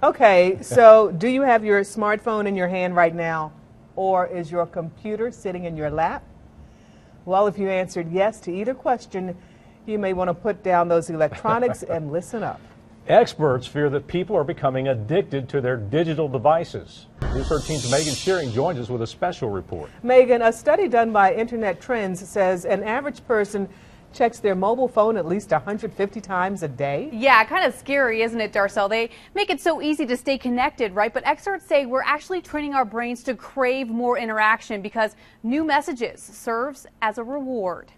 Okay, so do you have your smartphone in your hand right now, or is your computer sitting in your lap? Well, if you answered yes to either question, you may want to put down those electronics and listen up. Experts fear that people are becoming addicted to their digital devices. News 13's Megan Shearing joins us with a special report. Megan, a study done by Internet Trends says an average person checks their mobile phone at least 150 times a day. Yeah, kind of scary, isn't it, Darcel? They make it so easy to stay connected, right? But experts say we're actually training our brains to crave more interaction because new messages serves as a reward.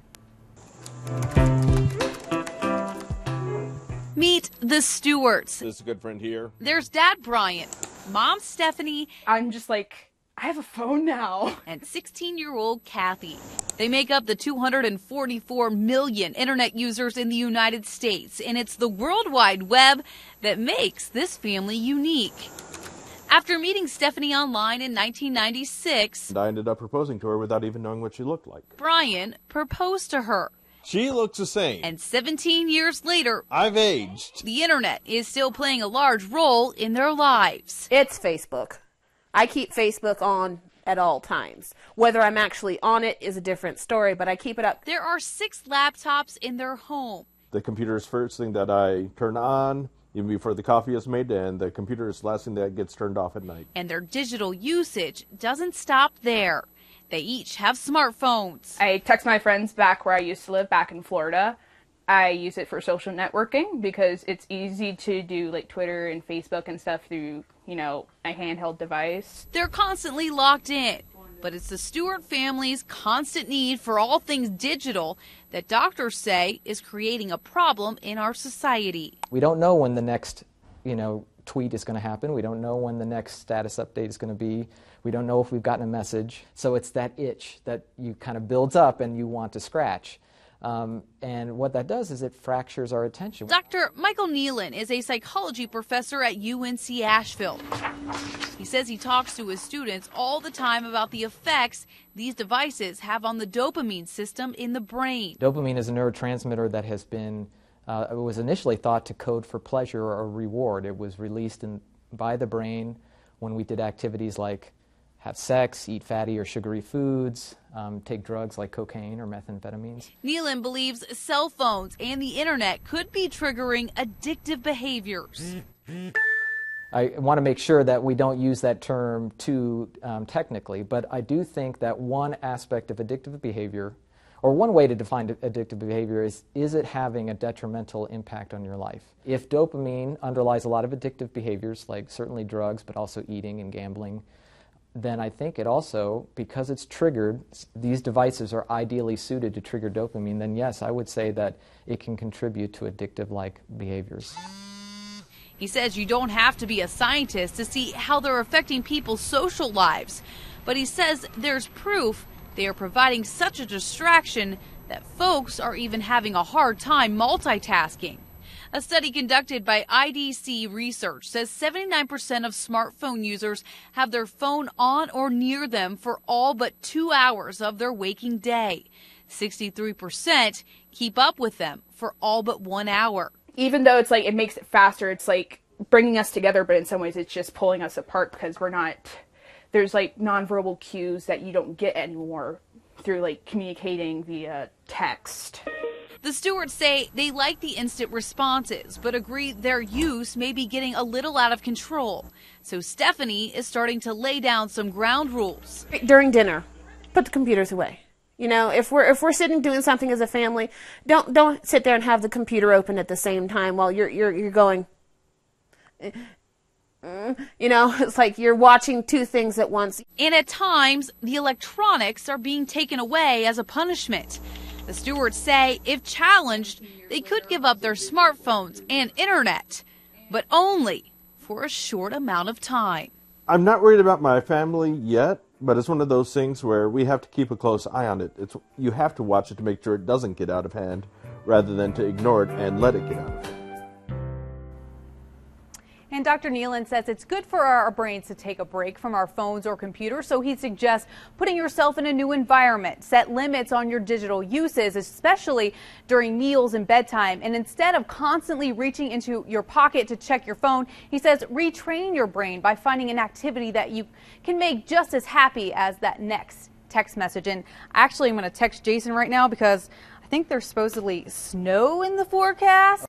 Meet the Stewarts. This is a good friend here. There's Dad Brian, Mom Stephanie. I'm just like, I have a phone now. And 16-year-old Kathy. They make up the 244 million internet users in the United States, and it's the World Wide Web that makes this family unique. After meeting Stephanie online in 1996, And I ended up proposing to her without even knowing what she looked like. Brian proposed to her. She looks the same. And 17 years later, I've aged. the internet is still playing a large role in their lives. It's Facebook. I keep Facebook on at all times. Whether I'm actually on it is a different story, but I keep it up. There are 6 laptops in their home. The computer is first thing that I turn on, even before the coffee is made, and the computer is the last thing that gets turned off at night. And their digital usage doesn't stop there. They each have smartphones. I text my friends back where I used to live, back in Florida. I use it for social networking because it's easy to do like Twitter and Facebook and stuff through, you know, a handheld device. They're constantly locked in, but it's the Stewart family's constant need for all things digital that doctors say is creating a problem in our society. We don't know when the next, tweet is going to happen. We don't know when the next status update is going to be. We don't know if we've gotten a message. So it's that itch that you kind of builds up and you want to scratch. And what that does is it fractures our attention. Dr. Michael Neelon is a psychology professor at UNC Asheville. He says he talks to his students all the time about the effects these devices have on the dopamine system in the brain. Dopamine is a neurotransmitter that has been, it was initially thought to code for pleasure or reward. It was released by the brain when we did activities like have sex, eat fatty or sugary foods, take drugs like cocaine or methamphetamines. Neelon believes cell phones and the internet could be triggering addictive behaviors. I want to make sure that we don't use that term too technically, but I do think that one aspect of addictive behavior, or one way to define addictive behavior is it having a detrimental impact on your life? If dopamine underlies a lot of addictive behaviors, like certainly drugs, but also eating and gambling, then I think it also, because it's triggered, these devices are ideally suited to trigger dopamine, then yes, I would say that it can contribute to addictive-like behaviors. He says you don't have to be a scientist to see how they're affecting people's social lives, but he says there's proof they are providing such a distraction that folks are even having a hard time multitasking. A study conducted by IDC Research says 79% of smartphone users have their phone on or near them for all but 2 hours of their waking day. 63% keep up with them for all but 1 hour. Even though it's like it makes it faster, it's like bringing us together, but in some ways it's just pulling us apart because there's like nonverbal cues that you don't get anymore through like communicating via text. The Stewarts say they like the instant responses, but agree their use may be getting a little out of control. So Stephanie is starting to lay down some ground rules. During dinner, put the computers away. You know, if we're sitting doing something as a family, don't sit there and have the computer open at the same time while you're going. You know, it's like you're watching two things at once. And at times, the electronics are being taken away as a punishment. The Stewarts say if challenged, they could give up their smartphones and internet, but only for a short amount of time. I'm not worried about my family yet, but it's one of those things where we have to keep a close eye on it. You have to watch it to make sure it doesn't get out of hand, rather than to ignore it and let it get out of hand. And Dr. Neelon says it's good for our brains to take a break from our phones or computers, so he suggests putting yourself in a new environment, set limits on your digital uses, especially during meals and bedtime, and instead of constantly reaching into your pocket to check your phone, he says retrain your brain by finding an activity that you can make just as happy as that next text message. And actually, I'm going to text Jason right now because I think there's supposedly snow in the forecast.